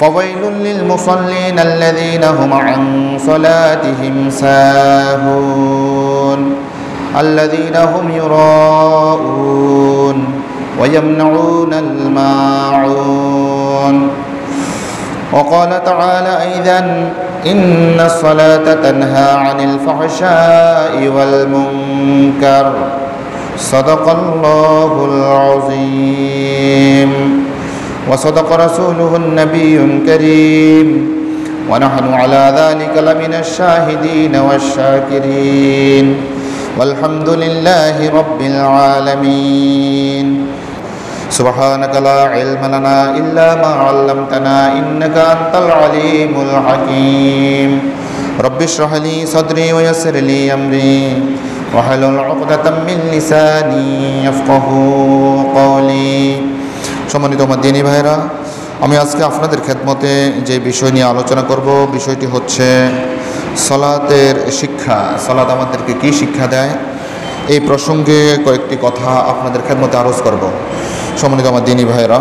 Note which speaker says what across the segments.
Speaker 1: فويل للمصلين الذين هم عن صلاتهم ساهون الذين هم يراءون ويمنعون الماعون. وقال تعالى أيضا إن الصلاة تنهى عن الفحشاء والمنكر صدق الله العظيم وصدق رسوله النبي الكريم ونحن على ذلك لمن الشاهدين والشاكرين والحمد لله رب العالمين. سبحانك لا علم لنا إلا ما علمتنا إنك أنت العليم الحكيم. رب اشرح لي صدري ويسر لي أمري واحلل عقدة من লিসানি ইয়াফকাহু কওলি। সম্মানিত দিনী ভাইরা, আমি আজকে আপনাদের খেদমতে যে বিষয় নিয়ে আলোচনা করব, বিষয়টি হচ্ছে সালাতের শিক্ষা। সালাত আমাদেরকে কি শিক্ষা দেয়, এই প্রসঙ্গে কয়েকটি কথা আপনাদের খেদমতে আরজ করব। সম্মানিত আমার দিনী ভাইরা,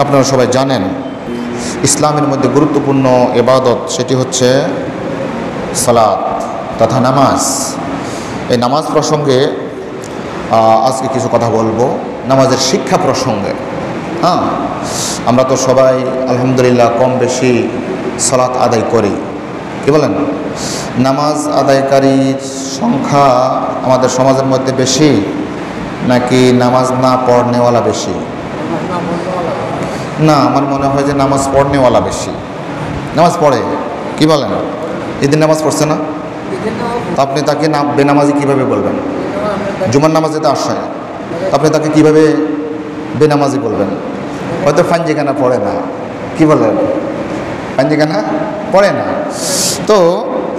Speaker 1: আপনারা সবাই জানেন ইসলামের মধ্যে গুরুত্বপূর্ণ ইবাদত সেটি হচ্ছে সালাত তথা নামাজ। এই নামাজ প্রসঙ্গে আজকে কিছু কথা বলবো, নামাজের শিক্ষা প্রসঙ্গে। আমরা তো সবাই আলহামদুলিল্লাহ কম বেশি সালাত আদায় করি, কি বলেন? নামাজ আদায়কারীর সংখ্যা আমাদের সমাজের মধ্যে বেশি নাকি নামাজ না পড়নেওয়ালা বেশি? না, আমার মনে হয় যে নামাজ পড়নেওয়ালা বেশি। নামাজ পড়ে, কি বলেন? ঈদের নামাজ পড়ছে না? আপনি তাকে বেনামাজি কিভাবে বলবেন? জুমার নামাজে তো আসে, আপনি তাকে কিভাবে বেনামাজি বলবেন? হয়তো ফাঞ্জিখানা পড়ে না, কি বলেন? ফাঞ্জিখানা পড়ে না, তো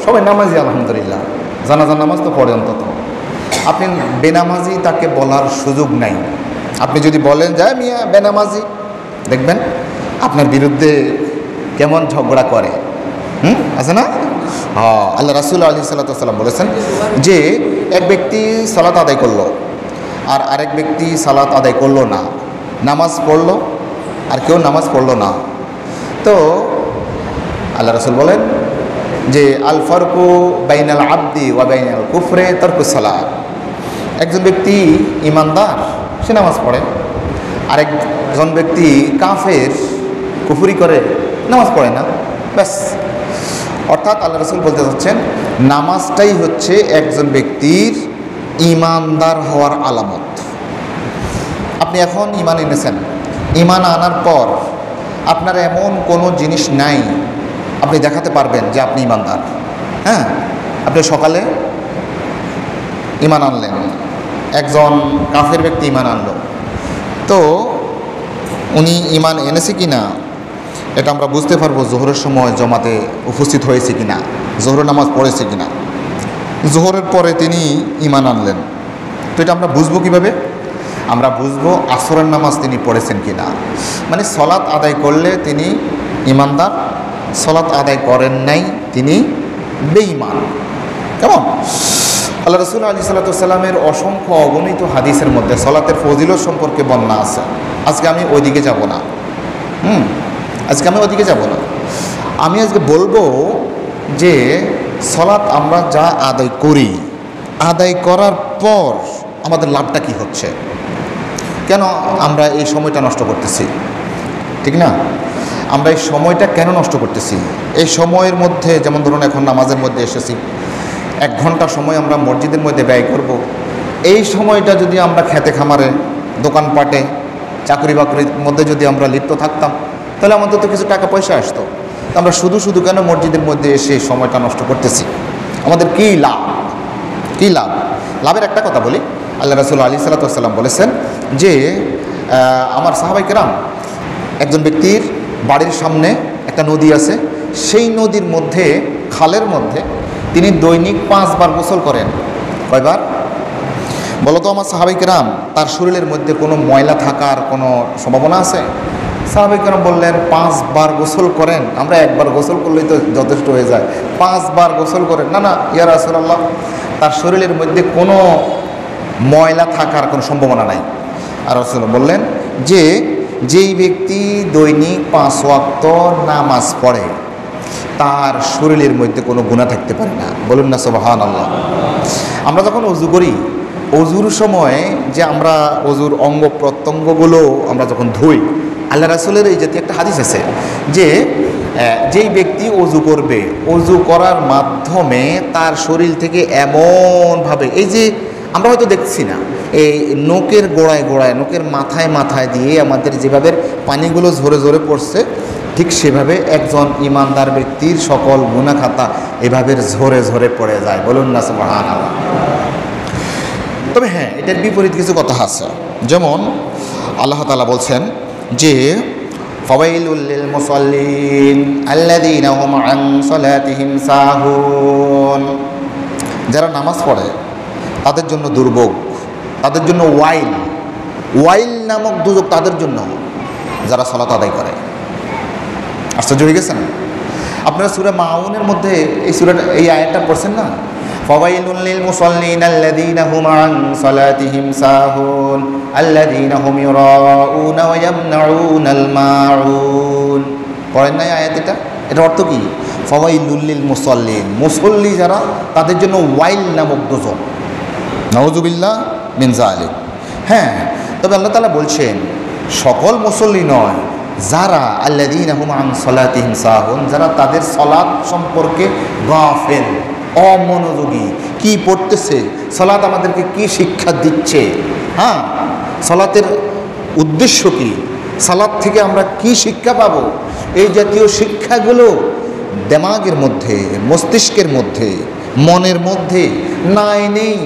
Speaker 1: সবাই নামাজি আলহামদুলিল্লাহ, জানাজার নামাজ তো পড়ে অন্তত। আপনি বেনামাজি তাকে বলার সুযোগ নাই। আপনি যদি বলেন যে মিয়া বেনামাজি, দেখবেন আপনার বিরুদ্ধে কেমন ঝগড়া করে। আছে না? আল্লাহ রাসূল আলাইহিস সালাম বলেছেন যে এক ব্যক্তি সালাত আদায় করলো আর আরেক ব্যক্তি সালাত আদায় করলো না, নামাজ পড়লো আর কেউ নামাজ পড়লো না, তো আল্লাহ রাসূল বলেন যে আল ফারকু বাইনাল আবদি ওয়া বাইনাল কুফরে তারকুস সালাত। একজন ব্যক্তি ইমানদার, সে নামাজ পড়ে, আরেকজন ব্যক্তি কাফের, কুফরি করে, নামাজ পড়ে না, ব্যাস। অর্থাৎ আল্লাহ রাসূল বলতে চাচ্ছেন নামাজটাই হচ্ছে একজন ব্যক্তির ইমানদার হওয়ার আলামত। আপনি এখন ইমান এনেছেন, ইমান আনার পর আপনার এমন কোনো জিনিস নাই আপনি দেখাতে পারবেন যে আপনি ইমানদার। আপনি সকালে ইমান আনলেন, একজন কাফের ব্যক্তি ইমান আনলো, তো উনি ইমান এনেছে কি না এটা আমরা বুঝতে পারবো জোহরের সময় জমাতে উপস্থিত হয়েছে কিনা, জোহরের নামাজ পড়েছে কিনা। জোহরের পরে তিনি ইমান আনলেন, তো এটা আমরা বুঝবো কিভাবে? আমরা বুঝবো আসরের নামাজ তিনি পড়েছেন কিনা। মানে সালাত আদায় করলে তিনি ইমানদার, সালাত আদায় করেন নাই তিনি বেঈমান। কেমন? আল্লাহ রাসূল আলাইহিস সালামের অসংখ্য অগণিত হাদিসের মধ্যে সালাতের ফজিলত সম্পর্কে বর্ণনা আছে। আজকে আমি ওইদিকে যাব না, আমি আজকে বলবো যে সালাত আমরা যা আদায় করি, আদায় করার পর আমাদের লাভটা কি হচ্ছে, কেন আমরা এই সময়টা নষ্ট করতেছি, ঠিক না? আমরা এই সময়টা কেন নষ্ট করতেছি? এই সময়ের মধ্যে যেমন ধরুন এখন নামাজের মধ্যে এসেছি, 1 ঘন্টা সময় আমরা মসজিদের মধ্যে ব্যয় করব। এই সময়টা যদি আমরা খেতে খামারে, দোকানপাটে, চাকরি বাকরির মধ্যে যদি আমরা লিপ্ত থাকতাম, তাহলে আমাদের তো কিছু টাকা পয়সা আসতো। আমরা শুধু শুধু কেন মসজিদের মধ্যে এসে সময়টা নষ্ট করতেছি? আমাদের কী লাভ? কী লাভ? লাভের একটা কথা বলি, আল্লাহ রাসূল আলাইহিস সালাম বলেছেন যে আমার সাহাবায়ে কেরাম, একজন ব্যক্তির বাড়ির সামনে একটা নদী আছে, সেই নদীর মধ্যে, খালের মধ্যে তিনি দৈনিক 5 বার গোসল করেন। কয়বার বলো তো আমার সাহাবায়ে কেরাম? তার শরীরের মধ্যে কোনো ময়লা থাকার কোনো সম্ভাবনা আছে? সাহাবায়ে কেরাম বললেন 5 বার গোসল করেন। আমরা 1 বার গোসল করলেই তো যথেষ্ট হয়ে যায়, 5 বার গোসল করেন? না না ইয়া রাসূলুল্লাহ, তার শরীরের মধ্যে কোনো ময়লা থাকার কোনো সম্ভাবনা নাই। আর রাসূল বললেন যে যেই ব্যক্তি দৈনিক 5 ওয়াক্ত নামাজ পড়ে তার শরীরের মধ্যে কোনো গুনাহ থাকতে পারে না। বলুন না সুবহানাল্লাহ। আমরা যখন ওযু করি, ওযুর সময় যে আমরা ওযুর অঙ্গ প্রত্যঙ্গগুলো আমরা যখন ধুই, আল্লাহ রাসূলের এই জাতীয় একটা হাদিস আছে যে যেই ব্যক্তি ওযু করবে, ওযু করার মাধ্যমে তার শরীর থেকে এমনভাবে, এই যে আমরা হয়তো দেখছি না, এই নোকের গোড়ায় গোড়ায়, নোকের মাথায় মাথায় দিয়ে আমাদের যেভাবে পানিগুলো ঝরে ঝরে পড়ছে, ঠিক সেভাবে একজন ইমানদার ব্যক্তির সকল গুনাহ খাতা এভাবে ঝরে ঝরে পড়ে যায়। বলুন না সুবহানাল্লাহ। তবে হ্যাঁ, এটার বিপরীত কিছু কথা আছে। যেমন আল্লাহ তাআলা বলছেন যে ফাওয়াইলুল লিল মুসাল্লিন আল্লাযীনা হুম আন সালাতিহিম সাহুন, যারা নামাজ পড়ে তাদের জন্য দুর্ভোগ, তাদের জন্য ওয়াইল নামক দুর্যোগ তাদের জন্য যারা সালাত আদায় করে। আশ্চর্য হয়ে গেছেন? আপনারা সূরা মাউনের মধ্যে এই আয়াতটা পড়ছেন না? ফাওয়াইলুল লিল মুসাল্লিন আল্লাযীনা হুম আন সালাতিহিম সাহুন আল্লাযীনা হুম ইউরাউনা ওয়া ইয়ামনাউনাল মাউন। পড়েন না এই আয়াত? এটা অর্থ কি? ফাওয়াইলুল লিল মুসাল্লিন, মুসল্লি যারা তাদের জন্য ওয়াইল নামক দুর্যোগ। নাউযুবিল্লাহ মিন যালিক। হ্যাঁ, তবে আল্লাহ তাআলা বলছেন সকল মুসল্লি নয়, যারা আল্লাযীনা হুম আন সালাতিহিম সাহুন, যারা তাদের সালাত সম্পর্কে গাফিল, অমনোযোগী। কি পড়তেছে, সালাত আমাদেরকে কি শিক্ষা দিচ্ছে, হ্যাঁ, সালাতের উদ্দেশ্য কি, সালাত থেকে আমরা কি শিক্ষা পাবো, এই জাতীয় শিক্ষাগুলো দিমাগের মধ্যে, মস্তিষ্কের মধ্যে, মনের মধ্যে নেই,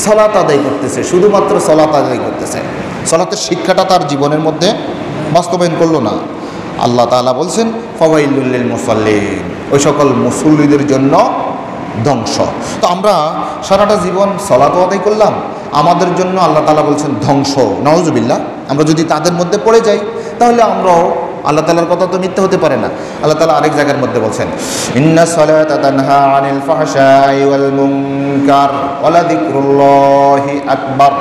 Speaker 1: সালাত আদায় করতেছে, শুধুমাত্র সালাত আদায় করতেছে, সালাতের শিক্ষাটা তার জীবনের মধ্যে বাস্তবায়ন করলো না। আল্লাহ তাআলা বলছেন ফাওয়াইলুল লিল মুসাল্লিন, ওই সকল মুসল্লিদের জন্য ধ্বংস। তো আমরা সারাটা জীবন সালাত আদায় করলাম, আমাদের জন্য আল্লাহ তাআলা বলছেন ধ্বংস। নাউযুবিল্লাহ। আমরা যদি তাদের মধ্যে পড়ে যাই তাহলে আমরাও, আল্লাহ তাআলার কথা তো মিথ্যা হতে পারে না। আল্লাহ তাআলা আরেক জায়গার মধ্যে বলছেন ইন্নাস সালাতা তানহা আনিল ফাহশাই ওয়াল মুনকার ওয়া লাযিকরুল্লাহি আকবার।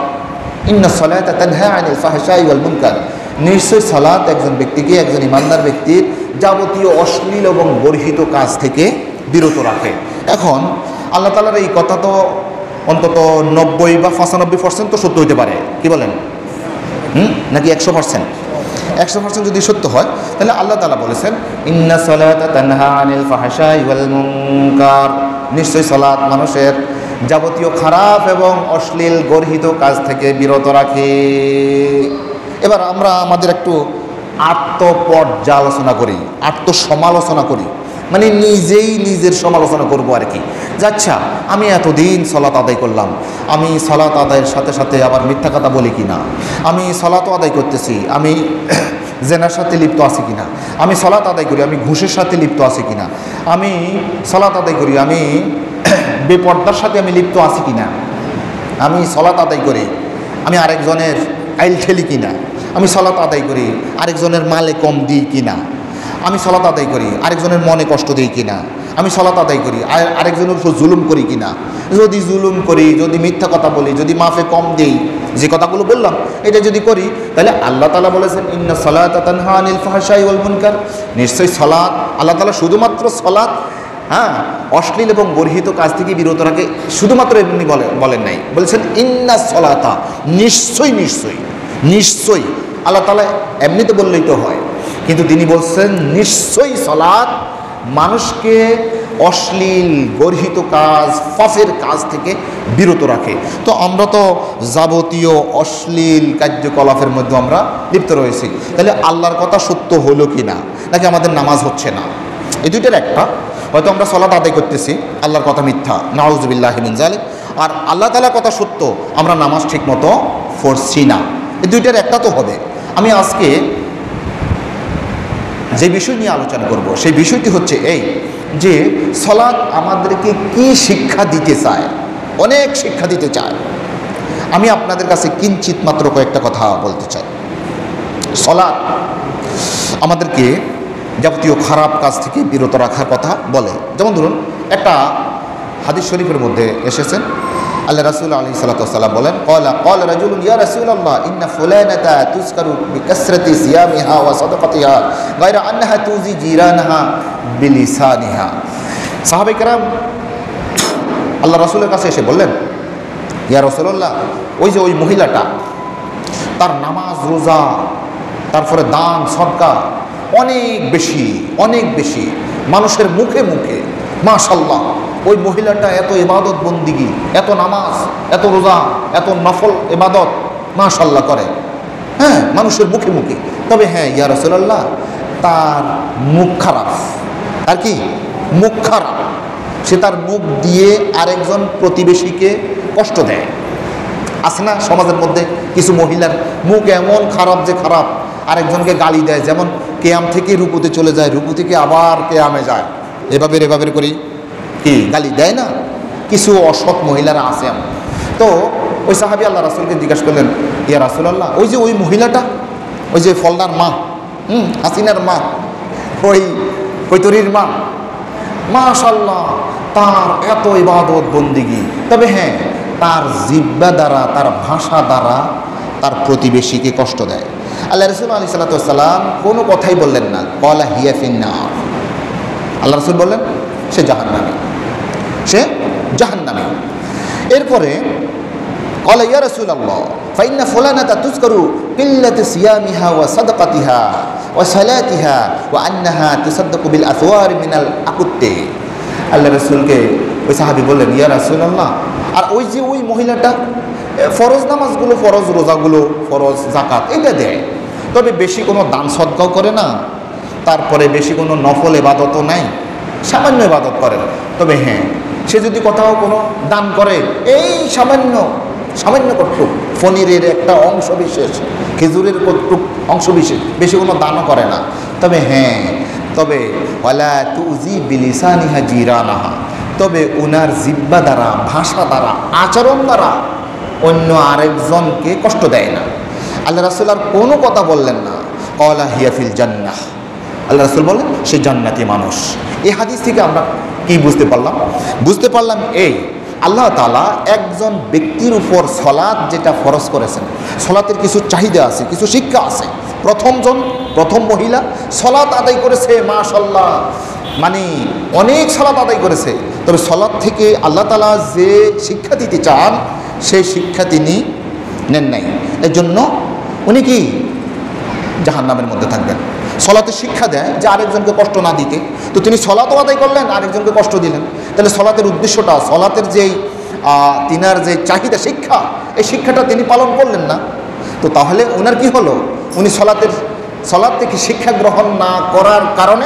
Speaker 1: ইন্নাস সালাতা তানহা আনিল ফাহশাই ওয়াল মুনকার, নিশ্চয়ই সালাত একজন ব্যক্তিকে, একজন ইমানদার ব্যক্তির যাবতীয় অশ্লীল এবং গর্হিত কাজ থেকে বিরত রাখে। এখন আল্লাহ তাআলার এই কথা তো অন্তত 90 বা 95% তো সত্য হইতে পারে, কি বলেন? নাকি 100%? 100% যদি সত্য হয় তাহলে আল্লাহ তাআলা বলেছেন ইন্না সালাতা তানহা আনিল ফাহশাই ওয়াল মুনকার, নিশ্চয়ই সালাত মানুষের যাবতীয় খারাপ এবং অশ্লীল গর্হিত কাজ থেকে বিরত রাখে। এবার আমরা আমাদের একটু আত্মপর্যালোচনা করি, আত্মসমালোচনা করি, মানে নিজেই নিজের সমালোচনা করবো আর কি। আচ্ছা, আমি এতদিন সালাত আদায় করলাম, আমি সালাত আদায়ের সাথে সাথে আবার মিথ্যা কথা বলি কিনা, আমি সালাত আদায় করতেছি, আমি জেনার সাথে লিপ্ত আছি কিনা, আমি সালাত আদায় করি, আমি ঘুষের সাথে লিপ্ত আছি কিনা, আমি সালাত আদায় করি, আমি বেপর্দার সাথে আমি লিপ্ত আছি কিনা, আমি সালাত আদায় করি, আমি আরেকজনের আইল ঠেলি কিনা, আমি সালাত আদায় করি আরেকজনের মালে কম দিই কিনা, আমি সালাত আদায় করি আরেকজনের মনে কষ্ট দিই কিনা, আমি সালাত আদায় করি আরেকজনের উপর জুলুম করি কিনা, যদি জুলুম করি, যদি মিথ্যা কথা বলি, যদি মাফে কম দিই, যে কথাগুলো বললাম এটা যদি করি, তাহলে আল্লাহ তাআলা বলেছেন ইন্না সালাতা তানহা আনিল ফাহশাই ওয়াল মুনকার, নিশ্চয়ই সালাত, আল্লাহ তাআলা শুধুমাত্র সালাত, হ্যাঁ, অশ্লীল এবং গর্হিত কাজ থেকে বিরত রাখে, শুধুমাত্র এমনি বলেন নাই, বলেছেন ইন্না সালাতা, নিশ্চয়ই নিশ্চয়ই নিশ্চয়ই। আল্লাহ তাআলা এমনিতে বললেই তো হয়, কিন্তু তিনি বলছেন নিশ্চয়ই সালাত মানুষকে অশ্লীল গর্হিত কাজ, ফাঁসের কাজ থেকে বিরত রাখে। তো আমরা তো যাবতীয় অশ্লীল কার্যকলাপের মধ্যে আমরা লিপ্ত রয়েছি, তাহলে আল্লাহর কথা সত্য হলো কি না, নাকি আমাদের নামাজ হচ্ছে না? এই দুইটার একটা, হয়তো আমরা সালাত আদায় করতেছি, আল্লাহর কথা মিথ্যা, নাউযুবিল্লাহি মিন যালিক, আর আল্লাহ তাআলার কথা সত্য, আমরা নামাজ ঠিক মতো পড়ছি না। এই দুইটার একটা তো হবে। আমি আজকে যে বিষয় নিয়ে আলোচনা করব সেই বিষয়টি হচ্ছে এই যে সালাত আমাদেরকে কি শিক্ষা দিতে চায়, অনেক শিক্ষা দিতে চায়। আমি আপনাদের কাছে কিঞ্চিত মাত্র কয়েকটা কথা বলতে চাই। সালাত আমাদেরকে যাবতীয় খারাপ কাজ থেকে বিরত রাখার কথা বলে। যেমন ধরুন, একটা হাদিস শরীফের মধ্যে এসেছেন, আল্লাহ রাসূল আলাইহিস সালাতু ওয়াস সালাম বলেন, ক্বালা রাজুলুন ইয়া রাসূলাল্লাহ ইন্না ফুলানাতা তুযকারু বিকাসরাতি সিয়ামিহা ওয়া সাদাকাতিহা গায়রা আন্নাহা তুজি জিরানাহা বিলিসানিহা। সাহাবায়ে কেরাম আল্লাহ রাসূলের কাছে এসে বললেন, ইয়া রাসূলুল্লাহ, ওই যে ওই মহিলাটা, তার নামাজ রোজা তারপরে দান সদকা অনেক বেশি মানুষের মুখে মুখে, মাশাআল্লাহ ওই মহিলাটা এত ইবাদত বন্দিগি, এত নামাজ, এত রোজা, এত নফল ইবাদত মাশাআল্লাহ করে, হ্যাঁ, মানুষের মুখে মুখে। তবে হ্যাঁ ইয়া রাসূলুল্লাহ, তার মুখ খারাপ। আর কি মুখ খারাপ? সে তার মুখ দিয়ে আরেকজন প্রতিবেশীকে কষ্ট দেয়। আছে না সমাজের মধ্যে কিছু মহিলার মুখ এমন খারাপ যে খারাপ, আরেকজনকে গালি দেয়, যেমন কেয়াম থেকে রুকুতে চলে যায়, রুকু থেকে আবার কেয়ামে যায়, এভাবে করি কি গালি দেয় না? কিছু অসৎ মহিলারা আছে এমন। তো ওই সাহাবী আল্লাহ রাসূলকে জিজ্ঞাসা করলেন, ইয়া রাসূলুল্লাহ, ওই যে ওই মহিলাটা, ওই যে ফলনার মা, হাসিনার মা, ওই কৈতরীর মা, মাশাআল্লাহ তার এত ইবাদত বন্দিগি, তবে হ্যাঁ তার জিহ্বা দ্বারা, তার ভাষা দ্বারা তার প্রতিবেশীকে কষ্ট দেয়। আল্লাহ রাসূল আলাইহিস সালাতু ওয়াস সালাম কোনো কথাই বললেন না। ক্বালা হিয়া ফিন্নার, আল্লাহ রাসূল বললেন সে জাহান্নামী, সে জাহান্নামী। এরপরে ক্বালা ইয়া রাসূলুল্লাহ ফাইন্না ফুলানাতা তুযকারু কিল্লাতু সিয়ামিহা ওয়া সাদাকাতিহা ওয়া সালাতিহা ওয়া আন্নাহা তুসাদ্দাকু বিল আসওয়ার মিনাল আকুত্তি। আল্লাহ রাসূলকে ওই সাহাবী বললেন, ইয়া রাসূলুল্লাহ, আর ওই যে ওই মহিলাটা ফরজ নামাজগুলো, ফরজ রোজাগুলো, ফরজ জাকাত এটা দেয়, তবে বেশি কোনো দান সদকাও করে না, তারপরে বেশি কোনো নফল ইবাদতও নাই, সামান্য ইবাদত করে। তবে হ্যাঁ সে যদি কোথাও কোনো দান করে, এই সামান্য কটুক পনিরের একটা অংশ বিশেষ, খেজুরের কটুক অংশ বিশেষ, বেশি কোনো দানও করে না। তবে হ্যাঁ, তবে ওয়ালা তুজি বিলিসানিহা জিরানাহা, তবে ওনার জিহ্বা দ্বারা, ভাষা দ্বারা, আচরণ দ্বারা অন্য আরেকজনকে কষ্ট দেয় না। আল্লাহ রাসূল আর কোনো কথা বললেন না। ক্বালা হিয়া ফিল জান্নাহ, আল্লাহ রাসূল বলেন সে জান্নাতি মানুষ। এই হাদিস থেকে আমরা কি বুঝতে পারলাম? এই আল্লাহ তাআলা একজন ব্যক্তির উপর সালাত যেটা ফরজ করেছেন, সালাতের কিছু চাহিদা আছে, কিছু শিক্ষা আছে। প্রথম মহিলা সালাত আদায় করেছে, মাশাআল্লাহ, মানে অনেক সালাত আদায় করেছে, তবে সালাত থেকে আল্লাহ তাআলা যে শিক্ষা দিতে চান সেই শিক্ষা তিনি নেন নাই, এর জন্য উনি কি জাহান্নামের মধ্যে থাকবেন। সলাতের শিক্ষা দেয় যে আরেকজনকে কষ্ট না দিতে, তো তিনি সলাতও আদায় করলেন, আরেকজনকে কষ্ট দিলেন। তাহলে সলাতের উদ্দেশ্যটা, সলাতের যেই তিনার যে চাহিদা শিক্ষা, এই শিক্ষাটা তিনি পালন করলেন না। তো তাহলে ওনার কি হলো? উনি সলাত থেকে শিক্ষা গ্রহণ না করার কারণে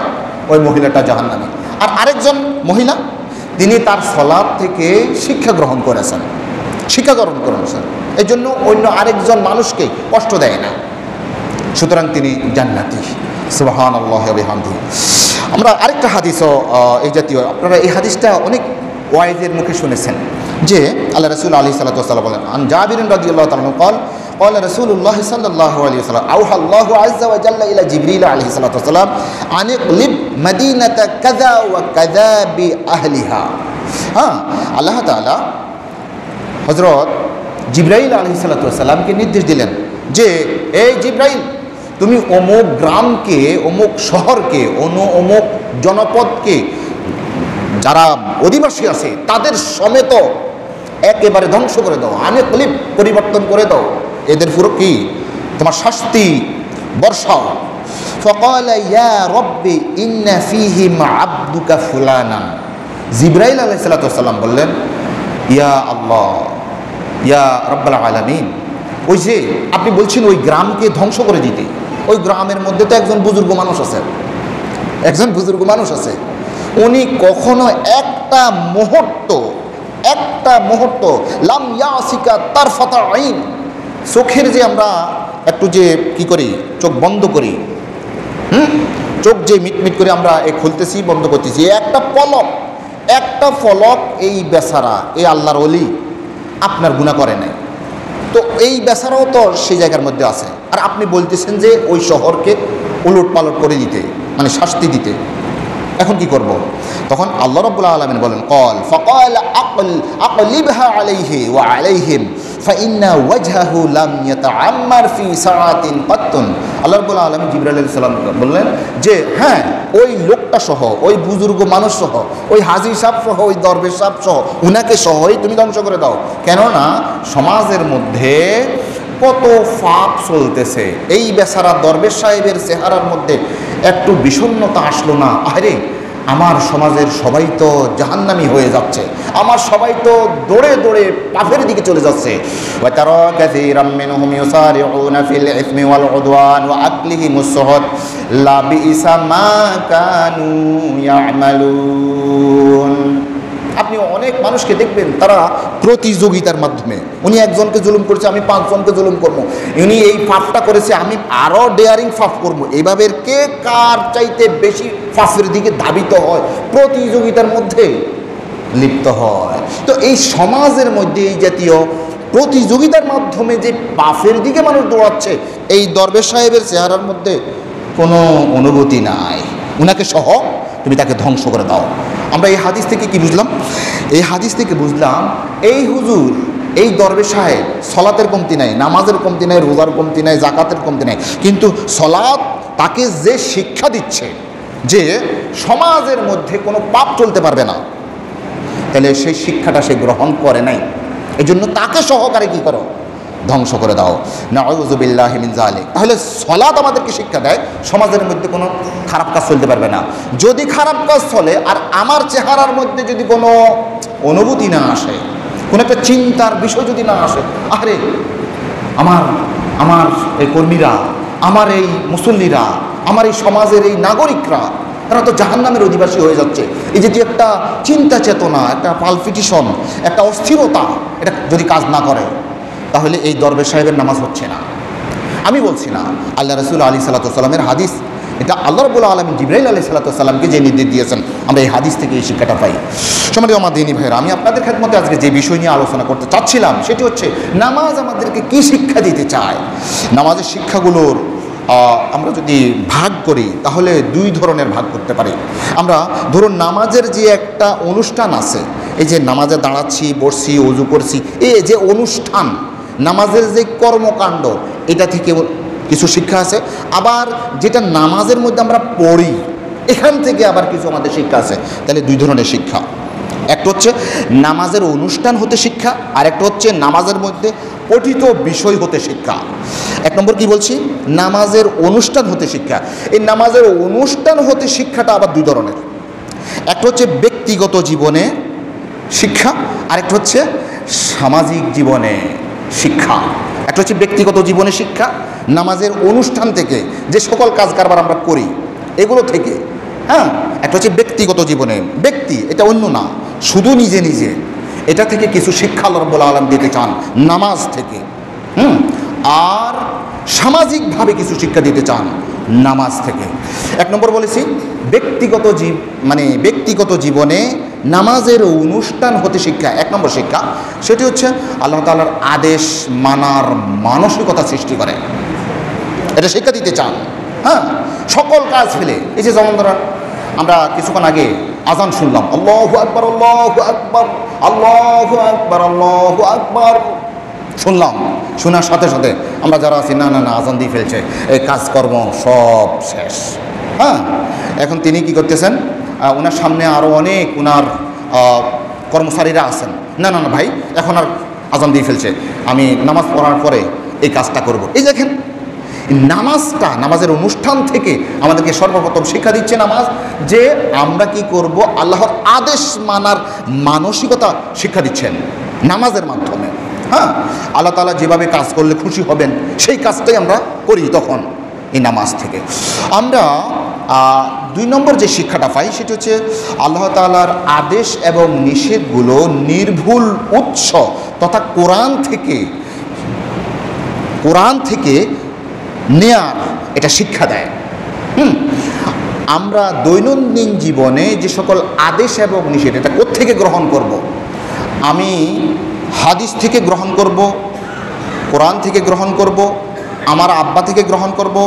Speaker 1: ওই মহিলাটা জাহান্নামী। আর আরেকজন মহিলা, তিনি তার সলাত থেকে শিক্ষা গ্রহণ করেছেন, এই জন্য অন্য আরেকজন মানুষকে কষ্ট দেয় না, সুতরাং তিনি জান্নাতি। সুবহানাল্লাহি ওয়া বিহামদিহি। আমরা আরেকটা হাদিসও এই জাতীয়, আপনারা এই হাদিসটা অনেক ওয়াইজের মুখে শুনেছেন, যে আল্লাহ রাসূল আলাইহিস সালাতু ওয়াস সালাম বলেন, আন জাবির রাদিয়াল্লাহু তাআলা قال قال رسول الله صلى الله عليه وسلم اوحى الله عز وجل الى جبريل عليه الصلاه والسلام ان اقلب مدينه كذا وكذا باهلها। হ্যাঁ, আল্লাহ তাআলা হযরত জিবরাইল আলাইহিস সালাতু ওয়াস সালামকে নির্দেশ দিলেন যে, এই জিবরাইল, তুমি অমুক গ্রামকে, অমুক শহরকে, অমুক জনপদকে, যারা অধিবাসী আছে তাদের সমেত একেবারে ধ্বংস করে দাও, আনেকলিব পরিবর্তন করে দাও, এদের পুরো কি তোমার শাস্তি বর্ষাও। ফাকালা ইয়া রব্বি ইন্না ফীহিম আবদুকা ফুলানান। জিবরাইল আলাইহিস সালাতু ওয়াস সালাম বললেন, ইয়া আল্লাহ, ইয়া রাব্বুল আলামিন, ওই যে আপনি বলছেন ওই গ্রামকে ধ্বংস করে দিতে, ওই গ্রামের মধ্যে তো একজন বুজুর্গ মানুষ আছে, উনি কখনো একটা মুহূর্ত লাম ইয়াসিকা তারফাতা আইন, চোখের যে আমরা একটু যে কি করি, চোখ বন্ধ করি, চোখ যে মিটমিট করে আমরা খুলতেছি বন্ধ করতেছি, একটা পলক এই বেচারা, এই আল্লাহর ওলি আপনার গুনাহ করে নাই, তো এই বেচারাও তো সেই জায়গার মধ্যে আছে, আর আপনি বলতেছেন যে ওই শহরকে উলট পালট করে দিতে, মানে শাস্তি দিতে। এখন কি করব? তখন আল্লাহ রাব্বুল আলামিন বলেন ক্বাল ফাকাল আকলিবহা আলাইহি ওয়া আলাইহিম ফাইন্না ওয়াজহাহু লাম ইয়াতাআম্মার ফি সাআতিন কাত্তুন। আল্লাহ রাব্বুল আলামিন জিবরাইল আলাইহিস সালাম বললেন যে হ্যাঁ, ওই লোকটা সহ, ওই বুজুর্গ মানুষ সহ, ওই হাজী সাহেব সহ, ওই দরবেশ সাহেব সহ, উনাকে সহই তুমি ধ্বংস করে দাও। কেননা সমাজের মধ্যে কত পাপ চলতেছে, এই বেচারা দরবেশ সাহেবের চেহারার মধ্যে একটু বিষণ্ণতা আসলো না? আরে আমার সমাজের সবাই তো জাহান্নামী হয়ে যাচ্ছে, আমার সবাই তো দৌড়ে দৌড়ে পাপের দিকে চলে যাচ্ছে। ওয়া তারা কাসীরাম মিনহুম ইউসারিউনা ফিল ইসমি ওয়াল উদওয়ান ওয়া আকলিহিমুস সুহুত লা বিইসা মা কানু ইয়ামালুন। আপনি অনেক মানুষকে দেখবেন তারা প্রতিযোগিতার মাধ্যমে, উনি একজনকে জুলুম করেছে আমি 5 জনকে জুলুম করবো, উনি এই পাপটা করেছে আমি আরও ডেয়ারিং পাপ করবো, এইভাবে কে কার চাইতে বেশি পাপের দিকে ধাবিত হয়, প্রতিযোগিতার মধ্যে লিপ্ত হয়। তো এই সমাজের মধ্যে এই জাতীয় প্রতিযোগিতার মাধ্যমে যে পাপের দিকে মানুষ দৌড়াচ্ছে, এই দরবেশ সাহেবের চেহারার মধ্যে কোনো অনুভূতি নাই। উনাকে সহ তুমি তাকে ধ্বংস করে দাও। আমরা এই হাদিস থেকে কি বুঝলাম? এই হাদিস থেকে বুঝলাম এই হুজুর, এই দরবেশ সাহেব সলাতের কমতি নাই, নামাজের কমতি নাই, রোজার কমতি নাই, জাকাতের কমতি নাই, কিন্তু সলাত তাকে যে শিক্ষা দিচ্ছে যে সমাজের মধ্যে কোনো পাপ চলতে পারবে না, তাহলে সেই শিক্ষাটা সে গ্রহণ করে নাই। এই জন্য তাকে সহকারে কি করো? ধ্বংস করে দাও। নাউযু বিল্লাহি মিন যালিক। তাহলে সলাত আমাদেরকে শিক্ষা দেয় সমাজের মধ্যে কোনো খারাপ কাজ চলতে পারবে না। যদি খারাপ কাজ চলে আর আমার চেহারার মধ্যে যদি কোনো অনুভূতি না আসে, কোনো একটা চিন্তার বিষয় যদি না আসে, আরে আমার এই কর্মীরা, আমার এই মুসল্লিরা, আমার এই সমাজের এই নাগরিকরা, তারা তো জাহান্নামের অধিবাসী হয়ে যাচ্ছে, এই যে একটা চিন্তা চেতনা, একটা পালপিটিশন, একটা অস্থিরতা, এটা যদি কাজ না করে, তাহলে এই দরবেশ সাহেবের নামাজ হচ্ছে না। আমি বলছি না, আল্লাহ রাসূল আলাইহিস সালাতু ওয়াস সালামের হাদিস, এটা আল্লাহ রাব্বুল আলামিন জিবরাইল আলাইহিস সালাতু ওয়াস সালামকে যে নির্দেশ দিয়েছেন, আমরা এই হাদিস থেকে এই শিক্ষাটা পাই। সম্মানিত আমার দিনী ভাইরা, আমি আপনাদের খেদমতে আজকে যে বিষয় নিয়ে আলোচনা করতে চাচ্ছিলাম সেটি হচ্ছে নামাজ আমাদেরকে কি শিক্ষা দিতে চায়। নামাজের শিক্ষাগুলোর আমরা যদি ভাগ করি তাহলে 2 ধরনের ভাগ করতে পারি। আমরা ধরুন নামাজের যে একটা অনুষ্ঠান আছে, এই যে নামাজে দাঁড়াচ্ছি, বসছি, ওযু করছি, এই যে অনুষ্ঠান, নামাজের যে কর্মকাণ্ড, এটা থেকে কিছু শিক্ষা আছে। আবার যেটা নামাজের মধ্যে আমরা পড়ি, এখান থেকে আবার কিছু আমাদের শিক্ষা আছে। তাহলে 2 ধরনের শিক্ষা, একটা হচ্ছে নামাজের অনুষ্ঠান হতে শিক্ষা, আর একটা হচ্ছে নামাজের মধ্যে পঠিত বিষয় হতে শিক্ষা। 1 নম্বর কি বলছি? নামাজের অনুষ্ঠান হতে শিক্ষা। এই নামাজের অনুষ্ঠান হতে শিক্ষাটা আবার 2 ধরনের। একটা হচ্ছে ব্যক্তিগত জীবনে শিক্ষা, আরেকটা হচ্ছে সামাজিক জীবনে শিক্ষা। একটা হচ্ছে ব্যক্তিগত জীবনে শিক্ষা, নামাজের অনুষ্ঠান থেকে যে সকল কাজ কারবার আমরা করি এগুলো থেকে, হ্যাঁ। একটা হচ্ছে ব্যক্তিগত জীবনে, ব্যক্তি এটা অন্য না, শুধু নিজে নিজে, এটা থেকে কিছু শিক্ষা আল্লাহ রাব্বুল আলামিন দিতে চান নামাজ থেকে। আর সামাজিকভাবে কিছু শিক্ষা দিতে চান নামাজ থেকে। 1 নম্বর বলেছি ব্যক্তিগত জীবনে নামাজের অনুষ্ঠান হতে শিক্ষা। 1 নম্বর শিক্ষা সেটি হচ্ছে আল্লাহ তাআলার আদেশ মানার মানসিকতা সৃষ্টি করে, এটা শিক্ষা দিতে চান। হ্যাঁ, সকল কাজ ফেলে, এই যে যেমন ধরেন আমরা কিছুক্ষণ আগে আজান শুনলাম, আল্লাহু আকবার, আল্লাহু আকবার, আল্লাহু আকবার, আল্লাহু আকবার শুনলাম, শোনার সাথে সাথে আমরা যারা আছি, না না না আজান দিয়ে ফেলছে, এই কাজকর্ম সব শেষ। হ্যাঁ, এখন তিনি কি করতেছেন, ওনার সামনে আরও অনেক ওনার কর্মচারীরা আছেন, না না না ভাই এখন আর আজান দিয়ে ফেলছে, আমি নামাজ পড়ার পরে এই কাজটা করব। এই দেখেন নামাজটা, নামাজের অনুষ্ঠান থেকে আমাদেরকে সর্বপ্রথম শিক্ষা দিচ্ছে নামাজ, যে আমরা কি করব, আল্লাহর আদেশ মানার মানসিকতা শিক্ষা দিচ্ছেন নামাজের মাধ্যমে। হ্যাঁ, আল্লাহ তাআলা যেভাবে কাজ করলে খুশি হবেন সেই কাজটাই আমরা করি তখন এই নামাজ থেকে। আমরা 2 নম্বর যে শিক্ষাটা পাই সেটা হচ্ছে আল্লাহ তাআলার আদেশ এবং নিষেধগুলো নির্ভুল উৎস তথা কোরআন থেকে নেয়ার এটা শিক্ষা দেয়। আমরা দৈনন্দিন জীবনে যে সকল আদেশ এবং নিষেধ, এটা কোত্থেকে গ্রহণ করব? আমি হাদিস থেকে গ্রহণ করব, কোরআন থেকে গ্রহণ করব, আমার আব্বা থেকে গ্রহণ করব,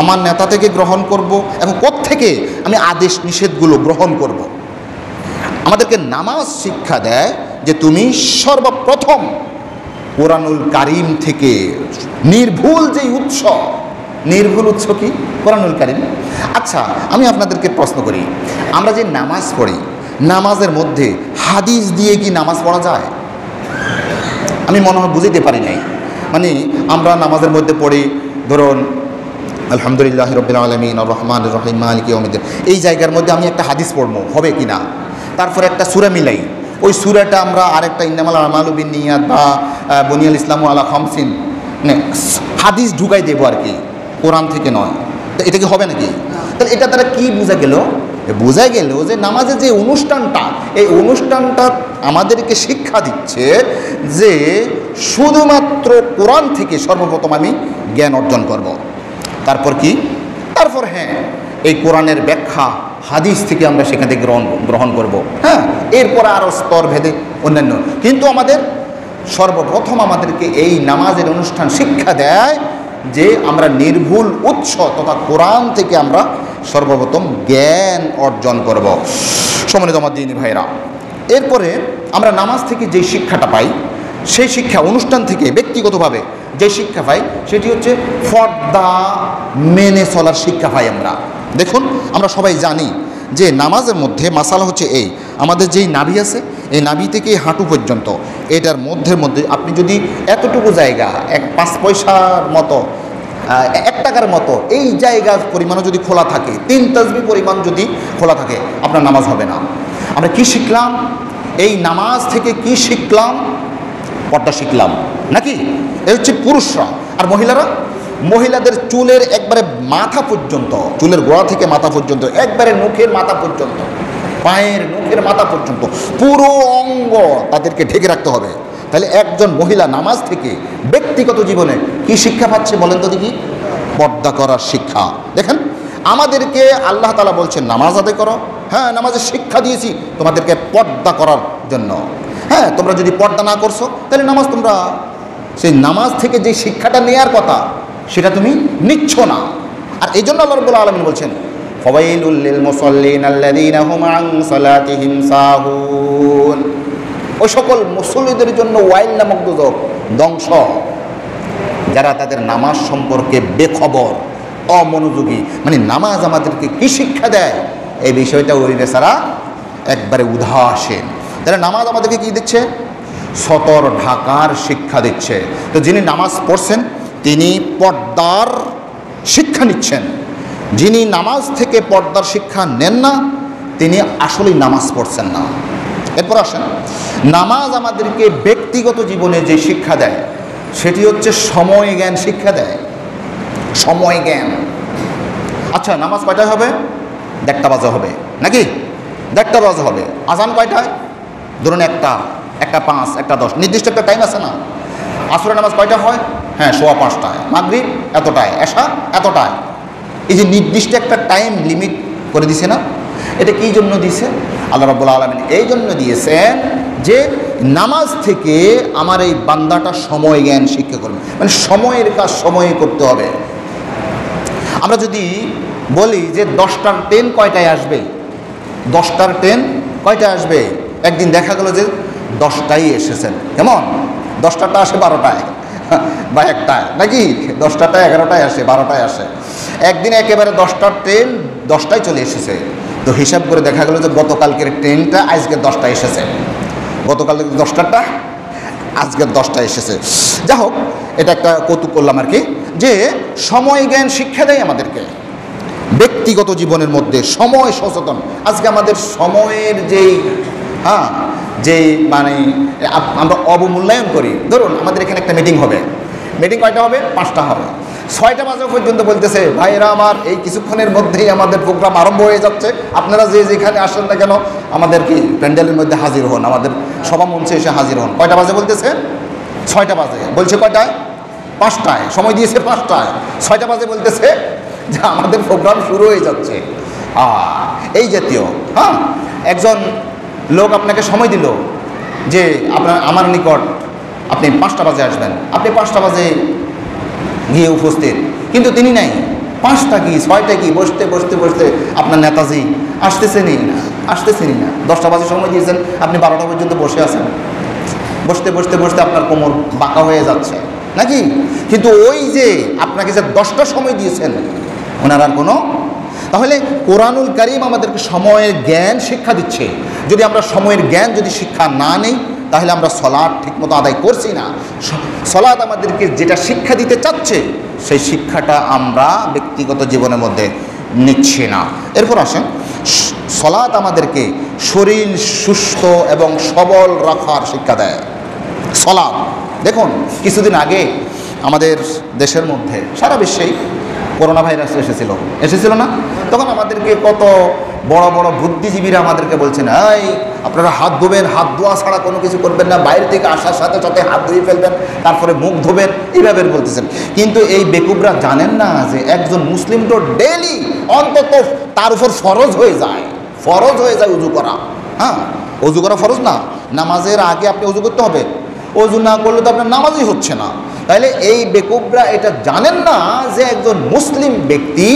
Speaker 1: আমার নেতা থেকে গ্রহণ করব, এবং কোত্থেকে আমি আদেশ নিষেধগুলো গ্রহণ করব। আমাদেরকে নামাজ শিক্ষা দেয় যে তুমি সর্বপ্রথম কোরআনুল কারীম থেকে, নির্ভুল যেই উৎস, নির্ভুল উৎস কি? কোরআনুল কারীম। আচ্ছা, আমি আপনাদেরকে প্রশ্ন করি, আমরা যে নামাজ পড়ি, নামাজের মধ্যে হাদিস দিয়ে কি নামাজ পড়া যায়? আমি মনে হয় বুঝতে পারি নাই। মানে আমরা নামাজের মধ্যে পড়ি, ধরুন আলহামদুলিল্লাহ রাব্বিল আলামিন আর রহমানির রহিম মালিকি ইয়াউমিদ্দিন, এই জায়গার মধ্যে আমি একটা হাদিস পড়বো, হবে কি না? তারপরে একটা সূরা মিলাই, ওই সূরাটা আমরা আরেকটা ইন্নামাল আমালু বিন্নিয়াত বা বুনিয়াল ইসলামু আলা খামসিন হাদিস ঢুকাই দেবো আর কি, কোরআন থেকে নয়। তো এটা কি হবে নাকি? তাহলে এটা দ্বারা কি বোঝা গেল? বোঝা গেল যে নামাজের যে অনুষ্ঠানটা, এই অনুষ্ঠানটা আমাদেরকে শিক্ষা দিচ্ছে যে শুধুমাত্র কোরআন থেকে সর্বপ্রথম আমি জ্ঞান অর্জন করব। তারপর কি? তারপর হ্যাঁ, এই কোরআনের ব্যাখ্যা হাদিস থেকে আমরা সেখান থেকে গ্রহণ করব। হ্যাঁ, এরপর আরও স্তর ভেদে অন্যান্য, কিন্তু আমাদের সর্বপ্রথম আমাদেরকে এই নামাজের অনুষ্ঠান শিক্ষা দেয় যে আমরা নির্ভুল উৎস তথা কোরআন থেকে আমরা সর্বপ্রথম জ্ঞান অর্জন করব। সম্মানিত আমার দিনী ভাইরা, এরপরে আমরা নামাজ থেকে যে শিক্ষাটা পাই, সেই শিক্ষা অনুষ্ঠান থেকে ব্যক্তিগতভাবে যে শিক্ষা পাই সেটি হচ্ছে পর্দা মেনে চলার শিক্ষা পাই আমরা। দেখুন, আমরা সবাই জানি যে নামাজের মধ্যে মাসালা হচ্ছে এই, আমাদের যেই নাভি আছে, এই নাভি থেকে হাঁটু পর্যন্ত, এটার মধ্যে আপনি যদি এতটুকু জায়গা 5 পয়সার মতো, 1 টাকার মতো এই জায়গার পরিমাণও যদি খোলা থাকে, 3 তাসবিহ পরিমাণ যদি খোলা থাকে, আপনার নামাজ হবে না। আমরা কি শিখলাম? এই নামাজ থেকে কি শিখলাম? পর্দা শিখলাম নাকি? এ হচ্ছে পুরুষরা। আর মহিলারা, মহিলাদের চুলের একবারে মাথা পর্যন্ত, চুলের গোড়া থেকে মাথা পর্যন্ত, একবারে নখের মাথা পর্যন্ত, পায়ের নখের মাথা পর্যন্ত পুরো অঙ্গ তাদেরকে ঢেকে রাখতে হবে। তাহলে একজন মহিলা নামাজ থেকে ব্যক্তিগত জীবনে কি শিক্ষা পাচ্ছে বলেন তো দেখি? পর্দা করার শিক্ষা। দেখেন, আমাদেরকে আল্লাহ তাআলা বলছেন নামাজ আদায় করো। হ্যাঁ, নামাজের শিক্ষা দিয়েছি তোমাদেরকে পর্দা করার জন্য। হ্যাঁ, তোমরা যদি পর্দা না করছো তাহলে নামাজ, তোমরা সেই নামাজ থেকে যে শিক্ষাটা নেওয়ার কথা সেটা তুমি নিচ্ছ না। আর এই জন্য আল্লাহ রাব্বুল আলামিন বলছেন ফাওয়াইলুল লিল মুসাল্লিন আল্লাযীনা হুম আন সালাতিহিম সাহুন, ওই সকল মুসল্লিদের জন্য ওয়াইল নামক দোজখ, ধ্বংস, যারা তাদের নামাজ সম্পর্কে বেখবর, অমনোযোগী। মানে নামাজ আমাদেরকে কি শিক্ষা দেয় এই বিষয়টা ওই বেচারা একবারে উদাসীন। তাহলে নামাজ আমাদেরকে কি দিচ্ছে? সতর ঢাকার শিক্ষা দিচ্ছে। তো যিনি নামাজ পড়ছেন তিনি পর্দার শিক্ষা নিচ্ছেন। যিনি নামাজ থেকে পর্দার শিক্ষা নেন না তিনি আসলেই নামাজ পড়ছেন না। এরপর আসেন, নামাজ আমাদেরকে ব্যক্তিগত জীবনে যে শিক্ষা দেয় সেটি হচ্ছে সময় জ্ঞান শিক্ষা দেয়। সময় জ্ঞান। আচ্ছা, নামাজ কয়টায় হবে? 1টা বাজে হবে নাকি? 1টা বাজে হবে। আজান কয়টায়? ধরুন 1টা, 1:05, 1:10, নির্দিষ্ট একটা টাইম আছে না? আসরের নামাজ কয়টা হয়? হ্যাঁ, 5:15টায়। মাগরিব এতটায়, এশা এতটায়। এই যে নির্দিষ্ট একটা টাইম লিমিট করে দিছে না, এটা কী জন্য দিছে? আল্লাহ রাব্বুল আলামিন এই জন্য দিয়েছেন যে নামাজ থেকে আমার এই বান্দাটা সময় জ্ঞান শিক্ষা করবে। মানে সময়ের কাজ সময়ে করতে হবে। আমরা যদি বলি যে 10টার ট্রেন কয়টায় আসবে, 10টার ট্রেন কয়টায় আসবে, একদিন দেখা গেল যে 10টায় এসেছেন। কেমন? 10টাটা আসে 12টায় বা 1টায় নাকি? 10টাটা 11টায় আসে, 12টায় আসে। একদিন একেবারে 10টার ট্রেন 10টায় চলে এসেছে। তো হিসাব করে দেখা গেল যে গতকালকের ট্রেনটা আজকে 10টায় এসেছে, গতকালের 10টাটা আজকের 10টায় এসেছে। যা হোক, এটা একটা কৌতুক করলাম আর কি, যে সময় জ্ঞান শিক্ষা দেয় আমাদেরকে ব্যক্তিগত জীবনের মধ্যে। সময় সচেতন। আজকে আমাদের সময়ের যেই মানে আমরা অবমূল্যায়ন করি। ধরুন আমাদের এখানে একটা মিটিং হবে, মিটিং কয়টা হবে? 5টা হবে। 6টা বাজে পর্যন্ত বলতেছে ভাইরা আমার এই কিছুক্ষণের মধ্যেই আমাদের প্রোগ্রাম আরম্ভ হয়ে যাচ্ছে, আপনারা যে যেখানে আসেন না কেন আমাদের কি প্যান্ডেলের মধ্যে হাজির হন, আমাদের সভা মঞ্চে এসে হাজির হন। কয়টা বাজে বলতেছে? 6টা বাজে। বলছে কয়টায়? 5টায়। সময় দিয়েছে 5টায়। 6টা বাজে বলতেছে যে আমাদের প্রোগ্রাম শুরু হয়ে যাচ্ছে। এই জাতীয়। হ্যাঁ, একজন লোক আপনাকে সময় দিল যে আমার নিকট আপনি 5টা বাজে আসবেন। আপনি 5টা বাজে গিয়ে উপস্থিত, কিন্তু তিনি নাই। 5টা কি 6টা কি বসতে বসতে বসতে আপনার নেতাজি আসতেছেনই না, আসতেছেনই না। 10টা বাজে সময় দিয়েছেন, আপনি 12টা পর্যন্ত বসে আছেন। বসতে বসতে বসতে আপনার কোমর বাঁকা হয়ে যাচ্ছে নাকি? কিন্তু ওই যে আপনাকে যে 10টা সময় দিয়েছেন ওনার আর কোনো, তাহলে কোরআনুল কারীম আমাদেরকে সময়ের জ্ঞান শিক্ষা দিচ্ছে। যদি আমরা সময়ের জ্ঞান যদি শিক্ষা না নেই, তাহলে আমরা সলাৎ ঠিকমতো আদায় করছি না। সলাৎ আমাদেরকে যেটা শিক্ষা দিতে চাচ্ছে সেই শিক্ষাটা আমরা ব্যক্তিগত জীবনের মধ্যে নিচ্ছি না। এরপর আসেন, সলাৎ আমাদেরকে শরীর সুস্থ এবং সবল রাখার শিক্ষা দেয়। সলাৎ দেখুন, কিছুদিন আগে আমাদের দেশের মধ্যে, সারা বিশ্বেই করোনা ভাইরাস এসেছিল না? তখন আমাদেরকে কত বড় বড় বুদ্ধিজীবীরা আমাদেরকে বলছেন, এই আপনারা হাত ধোবেন, হাত ধোয়া ছাড়া কোনো কিছু করবেন না, বাইরে থেকে আসার সাথে সাথে হাত ধুয়ে ফেলবেন, তারপরে মুখ ধোবেন, এইভাবে বলতেছেন। কিন্তু এই বেকুবরা জানেন না যে একজন মুসলিম তো ডেইলি অন্তত তার উপর ফরজ হয়ে যায় উজু করা। হ্যাঁ, উজু করা ফরজ না? নামাজের আগে আপনি উজু করতে হবে। উজু না করলে তো আপনার নামাজই হচ্ছে না। তাহলে এই বেকুবরা এটা জানেন না যে একজন মুসলিম ব্যক্তি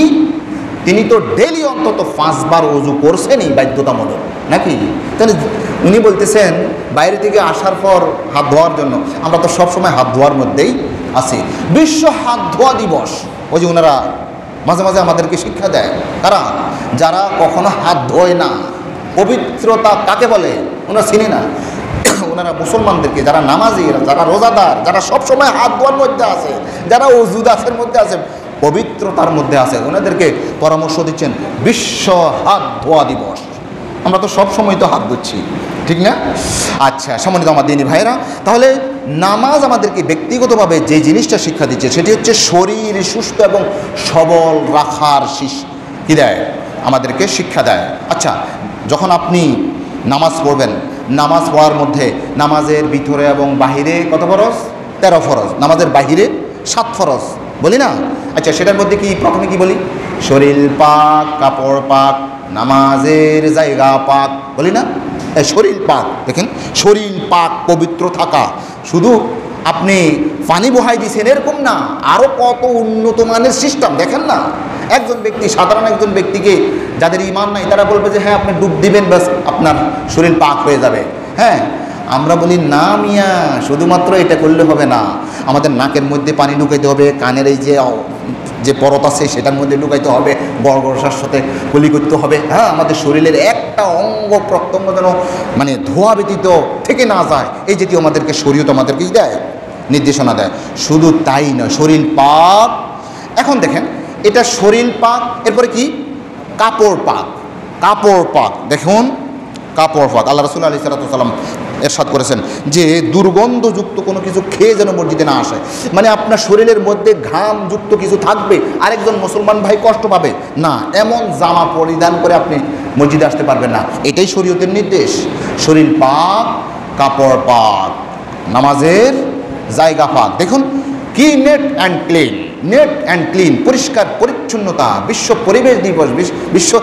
Speaker 1: তিনি তো ডেইলি অন্তত 5 বার উজু করছেনই বাধ্যতামূলক নাকি? তাহলে উনি বলতেছেন বাইরে থেকে আসার পর হাত ধোয়ার জন্য। আমরা তো সবসময় হাত ধোয়ার মধ্যেই আছি। বিশ্ব হাত ধোয়া দিবস, ওই যে ওনারা মাঝে মাঝে আমাদেরকে শিক্ষা দেয়, কারা? যারা কখনো হাত ধোয় না। পবিত্রতা কাকে বলে ওনারা চিনি না। ওনারা মুসলমানদেরকে, যারা নামাজি, যারা রোজাদার, যারা সবসময় হাত ধোয়ার মধ্যে আছে, যারা ওযু দাসের মধ্যে আছে, পবিত্রতার মধ্যে আছে, ওনাদেরকে পরামর্শ দিচ্ছেন বিশ্ব হাত ধোয়া দিবস। আমরা তো সবসময় তো হাত ধুচ্ছি, ঠিক না? আচ্ছা, সম্মানিত আমার দিনী ভাইরা, তাহলে নামাজ আমাদেরকে ব্যক্তিগতভাবে যে জিনিসটা শিক্ষা দিচ্ছে সেটি হচ্ছে শরীর সুস্থ এবং সবল রাখার কি দেয়? আমাদেরকে শিক্ষা দেয়। আচ্ছা, যখন আপনি নামাজ পড়বেন, নামাজ পড়ার মধ্যে নামাজের ভিতরে এবং বাহিরে কত ফরজ? 13 ফরজ। নামাজের বাহিরে 7 ফরজ বলি না? আচ্ছা, সেটার মধ্যে কি প্রথমে কি বলি? শরীর পাক, কাপড় পাক, নামাজের জায়গা পাক বলি না? শরীর পাক, দেখেন শরীর পাক, পবিত্র থাকা। শুধু আপনি পানি বহাই দিয়েছেন এরকম না, আরও কত উন্নত মানের সিস্টেম। দেখেন না, একজন ব্যক্তি, সাধারণ একজন ব্যক্তিকে, যাদের ঈমান নাই, তারা বলবে যে হ্যাঁ আপনি ডুব দিবেন, ব্যাস আপনার শরীর পাক হয়ে যাবে। হ্যাঁ, আমরা বলি না মিয়া, শুধুমাত্র এটা করলে হবে না, আমাদের নাকের মধ্যে পানি ঢুকাইতে হবে, কানের এই যে পরত আছে সেটার মধ্যে ঢুকাইতে হবে, গড়গড়ার সাথে কুলি করতে হবে। হ্যাঁ, আমাদের শরীরের একটা অঙ্গ প্রত্যঙ্গ যেন মানে ধোয়া ব্যতীত থেকে না যায়, এই জাতীয় আমাদেরকে শরীয়ত আমাদেরকে দেয়, নির্দেশনা দেয়। শুধু তাই নয়, শরীর পাক। এখন দেখেন, এটা শরীর পাক, এরপরে কি? কাপড় পাক। কাপড় পাক, দেখুন কাপড় পাক। আল্লাহ রাসূল আলাইহিস সালাম এরশাদ করেছেন যে দুর্গন্ধযুক্ত কোনো কিছু খেয়ে যেন মসজিদে না আসে। মানে আপনার শরীরের মধ্যে ঘামযুক্ত কিছু থাকবে, আরেকজন মুসলমান ভাই কষ্ট পাবে না, এমন জামা পরিধান করে আপনি মসজিদে আসতে পারবেন না। এটাই শরীয়তের নির্দেশ। শরীর পাক, কাপড় পাক, নামাজের জায়গা পাক। দেখুন কি net and clean, net and clean, পরিষ্কার পরিচ্ছন্নতা। বিশ্ব পরিবেশ দিবস, বিশ্ব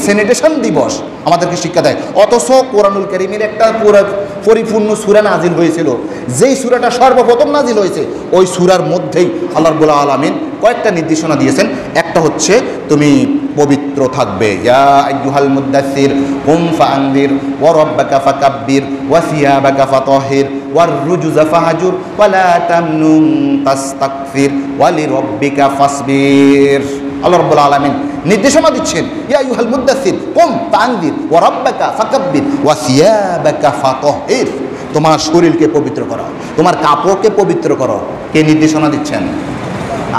Speaker 1: স্যানিটেশন দিবস আমাদেরকে শিক্ষা দেয়। অথচ কোরআনুল কারীমের একটা পরিপূর্ণ সূরা নাজিল হয়েছিল, যেই সূরাটা সর্বপ্রথম নাজিল হয়েছে, ওই সূরার মধ্যেই আল্লাহ রাব্বুল আলামিন কয়েকটা নির্দেশনা দিয়েছেন। একটা হচ্ছে তুমি পবিত্র থাকবে, ইয়া আইয়ুহাল মুদ্দাসসির কুম ফাআনযির ওয়া রাব্বাকা ফাকাব্বির ওয়া সিয়াবাকা ফাতাহির ওয়ার রুজুজা ফাহাজুর ওয়া লা তামনুন তাস্তাকফির ওয়া লিরাব্বিকা ফাসবির। আল্লাহ রাব্বুল আলামিন নির্দেশনা দিচ্ছেন, ইয়া আইয়ুহাল মুদ্দাসসির কুম ফাআনযির ওয়া রাব্বাকা ফাকাব্বির ওয়া সিয়াবাকা ফাতাহির। তোমার শরীরকে পবিত্র করো, তোমার কাপড়কে পবিত্র করো। কে নির্দেশনা দিচ্ছেন?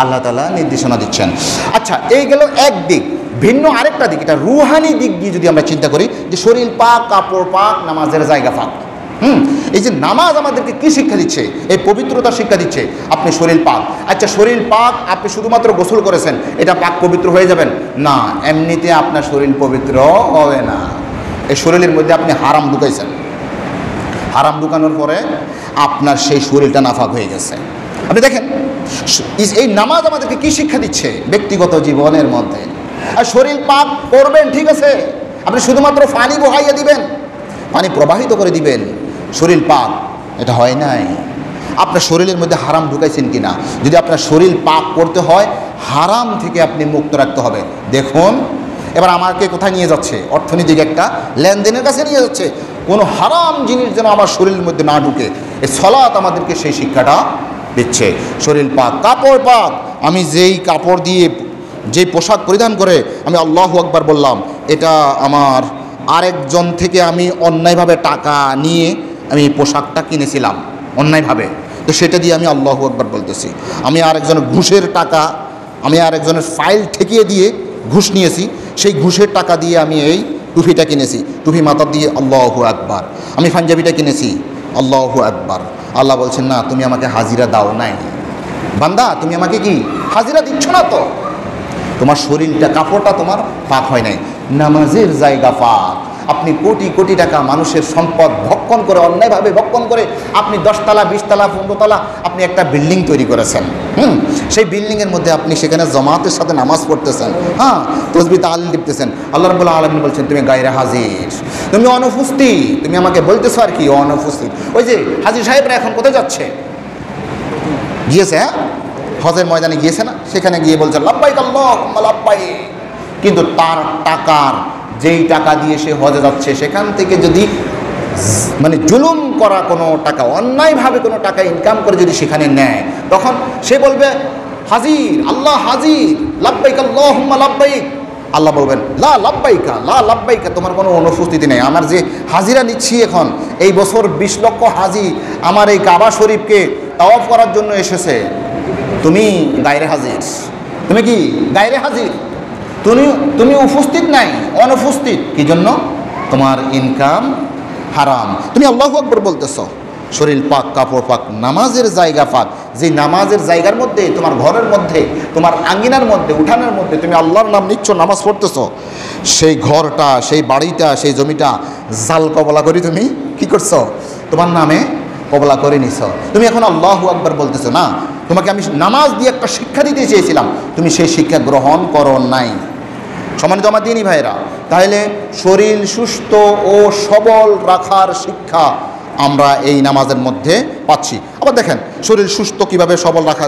Speaker 1: আল্লাহ তাআলা নির্দেশনা দিচ্ছেন। আচ্ছা, এই গেল এক দিক। ভিন্ন আরেকটা দিক, এটা রুহানি দিক দিয়ে যদি আমরা চিন্তা করি, যে শরীর পাক, কাপড় পাক, নামাজের জায়গা পাক। এই যে নামাজ আমাদেরকে কি শিক্ষা দিচ্ছে? এই পবিত্রতা শিক্ষা দিচ্ছে। আপনি শরীর পাক, আচ্ছা শরীর পাক, আপনি শুধুমাত্র গোসল করেছেন, এটা পাক পবিত্র হয়ে যাবেন না, এমনিতে আপনার শরীর পবিত্র হবে না। এই শরীরের মধ্যে আপনি হারাম ঢুকাইছেন, হারাম ঢুকানোর পরে আপনার সেই শরীরটা নাফাক হয়ে গেছে। আপনি দেখেন এই নামাজ আমাদেরকে কি শিক্ষা দিচ্ছে ব্যক্তিগত জীবনের মধ্যে। আর শরীর পাক করবেন, ঠিক আছে, আপনি শুধুমাত্র পানি বহাইয়া দিবেন, পানি প্রবাহিত করে দিবেন, শরীর পাক, এটা হয় নাই। আপনার শরীরের মধ্যে হারাম ঢুকাইছেন কিনা। যদি আপনার শরীর পাক করতে হয়, হারাম থেকে আপনি মুক্ত রাখতে হবে। দেখুন এবার আমাকে কোথায় নিয়ে যাচ্ছে, অর্থনৈতিক একটা লেনদেনের কাছে নিয়ে যাচ্ছে। কোনো হারাম জিনিস যেন আমার শরীরের মধ্যে না ঢুকে, এই সালাত আমাদেরকে সেই শিক্ষাটা দিচ্ছে। শরীর পাক, কাপড় পাক। আমি যেই কাপড় দিয়ে, যেই পোশাক পরিধান করে আমি আল্লাহু আকবার বললাম, এটা আমার আরেকজন থেকে আমি অন্যায়ভাবে টাকা নিয়ে আমি পোশাকটা কিনেছিলাম অন্যায়ভাবে, তো সেটা দিয়ে আমি আল্লাহু আকবার বলতেছি। আমি আরেকজনের ঘুষের টাকা, আমি আরেকজনের ফাইল ঠেকিয়ে দিয়ে ঘুষ নিয়েছি, সেই ঘুষের টাকা দিয়ে আমি এই টুপিটা কিনেছি, টুপি মাথা দিয়ে আল্লাহু আকবার। আমি পাঞ্জাবিটা কিনেছি, আল্লাহু আকবার। আল্লাহ বলছেন না, তুমি আমাকে হাজিরা দাও নাই বান্দা, তুমি আমাকে কি হাজিরা দিচ্ছ না, তো তোমার শরীরটা, কাপড়টা তোমার পাক হয় নাই। নামাজের জায়গা পাক। আপনি কোটি কোটি টাকা মানুষের সম্পদ ভক্ষণ করে, অন্যায়ভাবে ভক্ষণ করে আপনি 10 তলা 20 তলা 15 তলা আপনি একটা বিল্ডিং তৈরি করেছেন। সেই বিল্ডিংয়ের মধ্যে আপনি সেখানে জামাতের সাথে নামাজ পড়তেছেন, হ্যাঁ, তাসবিহ তাহলিল দিতেছেন। আল্লাহ রাব্বুল আলামিন বলছেন তুমি গায়রে হাজির, তুমি অনুপস্থিত। তুমি আমাকে বলতেছো আর কি অনুপস্থিত। ওই যে হাজী সাহেবরা এখন কোথায় যাচ্ছে, গিয়েছে, হ্যাঁ, হজের ময়দানে গিয়েছে না, সেখানে গিয়ে বলছে লাব্বাইক আল্লাহুম্মা লাব্বাইক। কিন্তু তার টাকার, যেই টাকা দিয়ে সে হজে যাচ্ছে, সেখান থেকে যদি মানে জুলুম করা কোনো টাকা, অন্যায়ভাবে কোনো টাকা ইনকাম করে যদি সেখানে নেয়, তখন সে বলবে হাজির, আল্লাহ হাজির, লাব্বাইক আল্লাহুম্মা লাব্বাইক। আল্লাহ বলবেন লা লাব্বাইকা, লা লাব্বাইকা, তোমার কোনো অনুপস্থিতি নেই। আমার যে হাজিরা নিচ্ছি এখন, এই বছর 20 লক্ষ হাজি আমার এই কাবা শরীফকে তাওয়াফ করার জন্য এসেছে, তুমি গায়রে হাজির। তুমি কি গায়রে হাজির, তুমি উপস্থিত নাই, অনুপস্থিত। কি জন্য? তোমার ইনকাম হারাম, তুমি আল্লাহু আকবার বলতেছ। শরীর পাক, কাপড় পাক, নামাজের জায়গা পাক। যে নামাজের জায়গার মধ্যে, তোমার ঘরের মধ্যে, তোমার আঙ্গিনার মধ্যে, উঠানের মধ্যে তুমি আল্লাহর নাম নিচ্ছ, নামাজ পড়তেছ, সেই ঘরটা, সেই বাড়িটা, সেই জমিটা জাল কবলা করি তুমি কি করছো, তোমার নামে কবলা করে নিছ। তুমি এখন আল্লাহু আকবার বলতেছো না। তোমাকে আমি নামাজ দিয়ে একটা শিক্ষা দিতে চেয়েছিলাম, তুমি সেই শিক্ষা গ্রহণ করো নাই। সম্মানিত আমার দিনী ভাইরা, তাহলে শরীর সুস্থ ও সবল রাখার শিক্ষা আমরা এই নামাজের মধ্যে পাচ্ছি। আবার দেখেন শরীর সুস্থ কিভাবে সবল রাখা,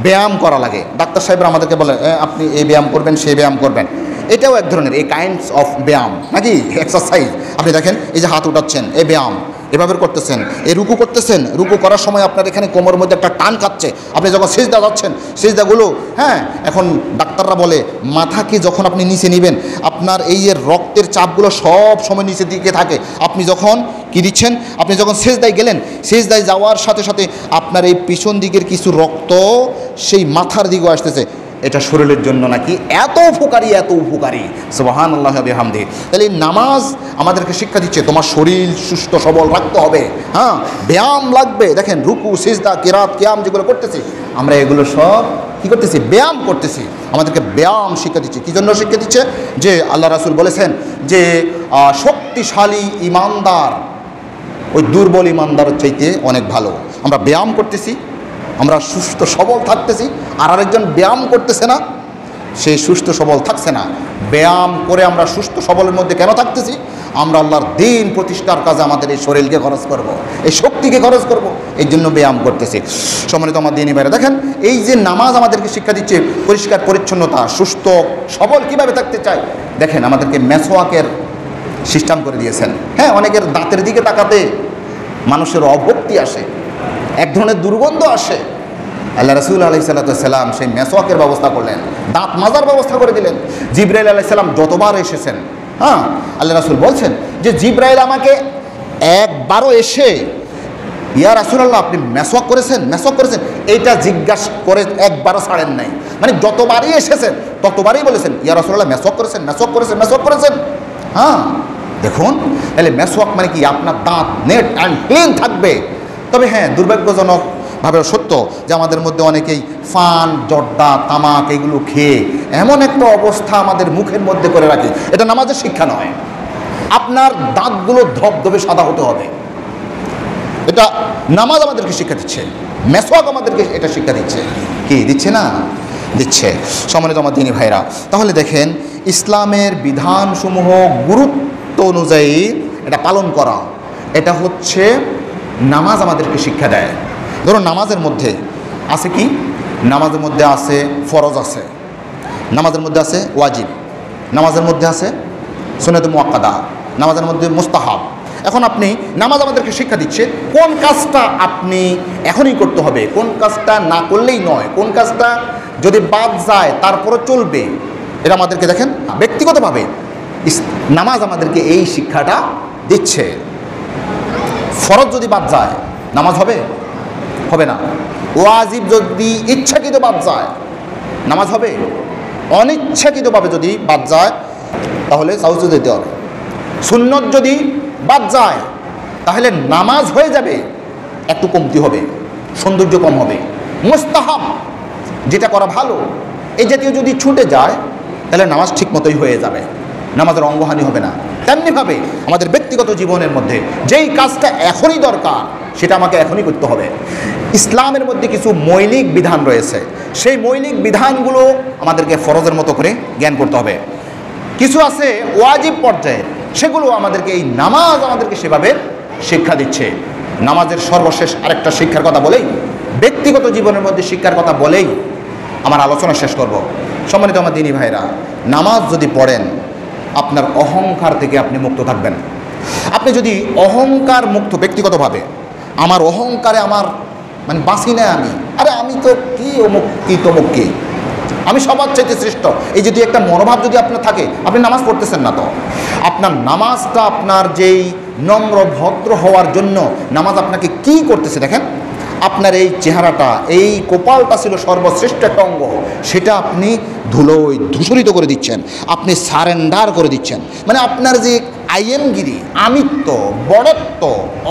Speaker 1: ব্যায়াম করা লাগে। ডাক্তার সাহেবরা আমাদেরকে বলে আপনি এই ব্যায়াম করবেন, সেই ব্যায়াম করবেন। এটাও এক ধরনের এই কাইন্ডস অফ ব্যায়াম, নাকি এক্সারসাইজ। আপনি দেখেন এই যে হাত উঠাচ্ছেন, এই ব্যায়াম, এভাবে করতেছেন। এই রুকু করতেছেন, রুকু করার সময় আপনার এখানে কোমরের মধ্যে একটা টান খাচ্ছে। আপনি যখন সিজদা যাচ্ছেন, সিজদাগুলো, হ্যাঁ, এখন ডাক্তাররা বলে মাথাকে যখন আপনি নিচে নেবেন, আপনার এই যে রক্তের চাপগুলো সব সময় নিচের দিকে থাকে। আপনি যখন কি দিচ্ছেন, আপনি যখন সিজদায় গেলেন, সিজদায় যাওয়ার সাথে সাথে আপনার এই পিছন দিকের কিছু রক্ত সেই মাথার দিকেও আসতেছে। এটা শরীরের জন্য নাকি এত উপকারী, এত উপকারী, সুবহানাল্লাহ ওয়া বিহামদিহি। তাহলে নামাজ আমাদেরকে শিক্ষা দিচ্ছে তোমার শরীর সুস্থ সবল রাখতে হবে, হ্যাঁ, ব্যায়াম লাগবে। দেখেন রুকু, সিজদা, কিরাত, কিয়াম যেগুলো করতেছি আমরা, এগুলো সব কী করতেছি, ব্যায়াম করতেছি। আমাদেরকে ব্যায়াম শিক্ষা দিচ্ছে। কী জন্য শিক্ষা দিচ্ছে? যে আল্লাহ রাসূল বলেছেন যে শক্তিশালী ইমানদার ওই দুর্বল ইমানদারের চাইতে অনেক ভালো। আমরা ব্যায়াম করতেছি, আমরা সুস্থ সবল থাকতেছি, আর আরেকজন ব্যায়াম করতেছে না, সে সুস্থ সবল থাকছে না। ব্যায়াম করে আমরা সুস্থ সবলের মধ্যে কেন থাকতেছি? আমরা আল্লাহর দ্বীন প্রতিষ্ঠার কাজে আমাদের এই শরীরকে খরচ করব, এই শক্তিকে খরচ করব, এই জন্য ব্যায়াম করতেছি। সম্মানিত আমার দ্বীনি ভাইরা, দেখেন এই যে নামাজ আমাদেরকে শিক্ষা দিচ্ছে পরিষ্কার পরিচ্ছন্নতা, সুস্থ সবল কীভাবে থাকতে চায়। দেখেন আমাদেরকে মেসওয়াকের সিস্টেম করে দিয়েছেন। হ্যাঁ, অনেকের দাঁতের দিকে তাকাতে মানুষের অভক্তি আসে, এক ধরনের দুর্গন্ধ আসে। আল্লাহ রাসূল আলাইহিস সালাম সেই মেসওয়াকের ব্যবস্থা করলেন, দাঁত মাজার ব্যবস্থা করে দিলেন। জিবরাইল আলাইহিস সালাম যতবার এসেছেন, হ্যাঁ, আল্লাহ রাসূল বলছেন যে জিবরাইল আমাকে একবারও এসে ইয়া রাসূলুল্লাহ আপনি মেসওয়াক করেছেন, মেসওয়াক করেছেন এইটা জিজ্ঞাসা করে একবারও ছাড়েন নাই। মানে যতবারই এসেছেন ততবারই বলেছেন ইয়া রাসূলুল্লাহ মেসওয়াক করেছেন, মেসওয়াক করেছেন, মেসওয়াক করেছেন। হ্যাঁ, দেখুন তাহলে মেসওয়াক মানে কি, আপনার দাঁত নেট অ্যান্ড ক্লিন থাকবে। তবে হ্যাঁ, দুর্ভাগ্যজনকভাবে সত্য যে আমাদের মধ্যে অনেকেই পান, জর্দা, তামাক এগুলো খেয়ে এমন একটা অবস্থা আমাদের মুখের মধ্যে করে রাখি। এটা নামাজের শিক্ষা নয়। আপনার দাঁতগুলো ধবধবে সাদা হতে হবে, এটা নামাজ আমাদেরকে শিক্ষা দিচ্ছে। মেসওয়াক আমাদেরকে এটা শিক্ষা দিচ্ছে। কি দিচ্ছে না? দিচ্ছে। সম্মানিত আমার দ্বীনি ভাইরা, তাহলে দেখেন ইসলামের বিধানসমূহ গুরুত্ব অনুযায়ী এটা পালন করা, এটা হচ্ছে নামাজ আমাদেরকে শিক্ষা দেয়। ধরুন নামাজের মধ্যে আছে কি, নামাজের মধ্যে আছে ফরজ আছে, নামাজের মধ্যে আছে ওয়াজিব, নামাজের মধ্যে আছে সুন্নাত মুআক্কাদা, নামাজের মধ্যে মুস্তাহাব। এখন আপনি নামাজ আমাদেরকে শিক্ষা দিচ্ছে কোন কাজটা আপনি এখনই করতে হবে, কোন কাজটা না করলেই নয়, কোন কাজটা যদি বাদ যায় তারপরে চলবে। এটা আমাদেরকে দেখেন ব্যক্তিগতভাবে নামাজ আমাদেরকে এই শিক্ষাটা দিচ্ছে। ফরজ যদি বাদ যায় নামাজ হবে হবে না। ওয়াজিব যদি ইচ্ছাকৃত বাদ যায় নামাজ হবে, অনিচ্ছাকৃতভাবে যদি বাদ যায় তাহলে সাউজু দিতে হবে। সুন্নত যদি বাদ যায় তাহলে নামাজ হয়ে যাবে, একটু কমতি হবে, সৌন্দর্য কম হবে। মুস্তাহাব যেটা করা ভালো এই জাতীয় যদি ছুটে যায় তাহলে নামাজ ঠিক মতোই হয়ে যাবে, নামাজের অঙ্গহানি হবে না। তেমনিভাবে আমাদের ব্যক্তিগত জীবনের মধ্যে যেই কাজটা এখনই দরকার সেটা আমাকে এখনই করতে হবে। ইসলামের মধ্যে কিছু মৌলিক বিধান রয়েছে, সেই মৌলিক বিধানগুলো আমাদেরকে ফরজের মতো করে জ্ঞান করতে হবে। কিছু আছে ওয়াজিব পর্যায়ে, সেগুলো আমাদেরকে এই নামাজ আমাদেরকে সেভাবে শিক্ষা দিচ্ছে। নামাজের সর্বশেষ আরেকটা শিক্ষার কথা বলেই, ব্যক্তিগত জীবনের মধ্যে শিক্ষার কথা বলেই আমার আলোচনা শেষ করব। সম্মানিত আমার দিনী ভাইরা, নামাজ যদি পড়েন আপনার অহংকার থেকে আপনি মুক্ত থাকবেন। আপনি যদি অহংকার মুক্ত ব্যক্তিগতভাবে, আমার অহংকারে আমার মানে বাঁচি না আমি, আরে আমি তো কি অমুক কি তমুক কি, আমি সবার চাইতে শ্রেষ্ঠ, এই যদি একটা মনোভাব যদি আপনার থাকে আপনি নামাজ পড়তেছেন না। তো আপনার নামাজটা আপনার যেই নম্র ভদ্র হওয়ার জন্য নামাজ আপনাকে কি করতেছে দেখেন, আপনার এই চেহারাটা, এই কপালটা ছিল সর্বশ্রেষ্ঠ একটা অঙ্গ, সেটা আপনি ধুলোয় ধূসরিত করে দিচ্ছেন, আপনি সারেন্ডার করে দিচ্ছেন। মানে আপনার যে আইএমগিরি, আমিত্ব, বড়ত্ব,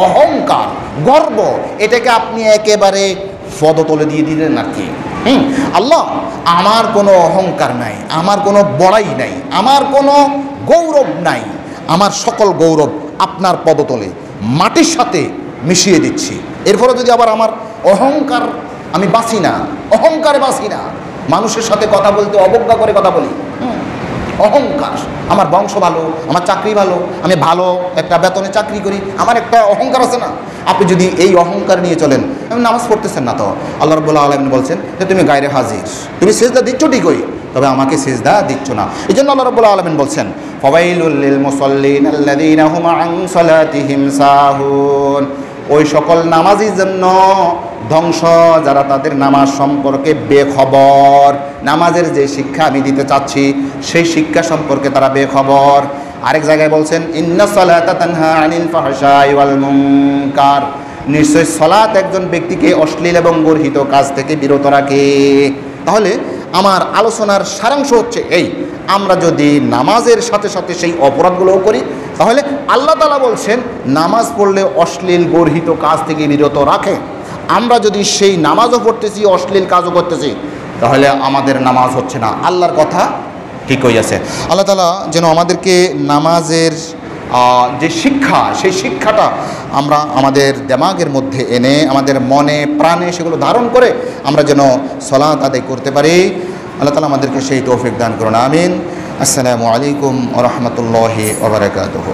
Speaker 1: অহংকার, গর্ব, এটাকে আপনি একেবারে পদতলে দিয়ে দিলেন আর কি। আল্লাহ, আমার কোনো অহংকার নাই, আমার কোনো বড়াই নাই, আমার কোনো গৌরব নাই, আমার সকল গৌরব আপনার পদতলে মাটির সাথে মিশিয়ে দিচ্ছি। এরপরে যদি আবার আমার অহংকার, আমি বাঁচি না, অহংকারে বাঁচি না, মানুষের সাথে কথা বলতে অবজ্ঞা করে কথা বলি, অহংকার, আমার বংশ ভালো, আমার চাকরি ভালো, আমি ভালো একটা বেতনে চাকরি করি, আমার একটা অহংকার আছে না। আপনি যদি এই অহংকার নিয়ে চলেন, আমি নামাজ পড়তেছেন না, তো আল্লাহ রাব্বুল আলামিন বলছেন যে তুমি গায়রে হাজির, তুমি সিজদা দিচ্ছ ঠিকই, তবে আমাকে সিজদা দিচ্ছ না। এই জন্য আল্লাহ রাব্বুল আলামিন বলছেন ফাওয়াইলুল লিল মুসাল্লিন আল্লাযীনা হুম আন সালাতিহিম সাহুন, ওই সকল নামাজির জন্য ধ্বংস যারা তাদের নামাজ সম্পর্কে বেখবর। নামাজের যে শিক্ষা আমি দিতে চাচ্ছি সেই শিক্ষা সম্পর্কে তারা বেখবর। আরেক জায়গায় বলছেন ইন্নাস সালাতা তানহা আনিল ফাহশাই ওয়াল মুনকার, নিশ্চয় সালাত একজন ব্যক্তিকে অশ্লীল এবং গর্হিত কাজ থেকে বিরত রাখে। তাহলে আমার আলোচনার সারাংশ হচ্ছে এই, আমরা যদি নামাজের সাথে সাথে সেই অপরাধগুলোও করি তাহলে আল্লাহ তাআলা বলছেন নামাজ পড়লে অশ্লীল গর্হিত কাজ থেকে বিরত রাখে। আমরা যদি সেই নামাজও পড়তেছি অশ্লীল কাজও করতেছি তাহলে আমাদের নামাজ হচ্ছে না। আল্লাহর কথা ঠিক হইয়াছে। আল্লাহ তাআলা যেন আমাদেরকে নামাজের যে শিক্ষা, সেই শিক্ষাটা আমরা আমাদের দিমাগের মধ্যে এনে আমাদের মনে প্রাণে সেগুলো ধারণ করে আমরা যেন সালাত আদায় করতে পারি। আল্লাহ তাআলা আমাদেরকে সেই তৌফিক দান করুন, আমিন। আসসালামু আলাইকুম ওয়া রাহমাতুল্লাহি ওয়া বারাকাতুহু।